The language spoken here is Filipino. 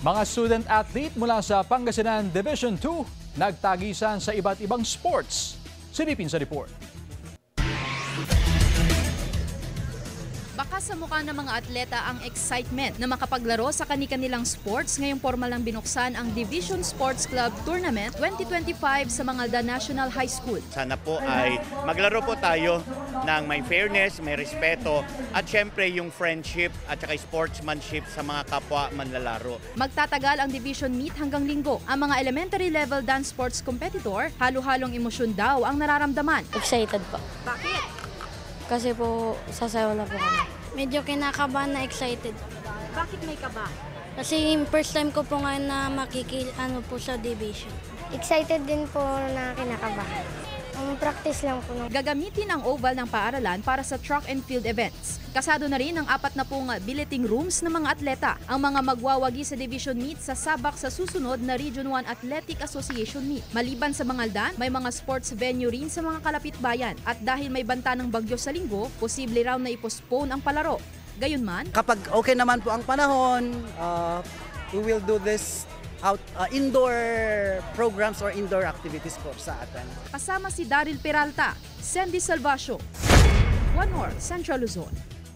Mga student athlete mula sa Pangasinan Division 2 nagtagisan sa iba't ibang sports. Silipin sa report. Baka sa mukha ng mga atleta ang excitement na makapaglaro sa kani-kanilang sports ngayong formal lang binuksan ang Division Sports Club Tournament 2025 sa Mangaldan National High School. Sana po ay maglaro po tayo ng may fairness, may respeto at syempre yung friendship at saka sportsmanship sa mga kapwa manlalaro. Magtatagal ang division meet hanggang Linggo. Ang mga elementary level dance sports competitor, halo-halong emosyon daw ang nararamdaman. Excited po. Bakit? Kasi po, sasayaw na po kami. Medyo kinakabahan na excited. Bakit may kaba? Kasi first time ko po ngayon na po sa division. Excited din po na kinakabahan. Practice lang po. Gagamitin ang oval ng paaralan para sa track and field events. Kasado na rin ang 40 billeting rooms ng mga atleta. Ang mga magwawagi sa division meet sa sabak sa susunod na Region 1 Athletic Association meet. Maliban sa Mangaldan, may mga sports venue rin sa mga kalapit bayan. At dahil may banta ng bagyo sa Linggo, posible raw na i-postpone ang palaro. Gayunman, kapag okay naman po ang panahon, we will do this indoor programs or indoor activities po sa atin. kasama si Daryl Peralta, Sandy Salvacio, One North, Central Luzon.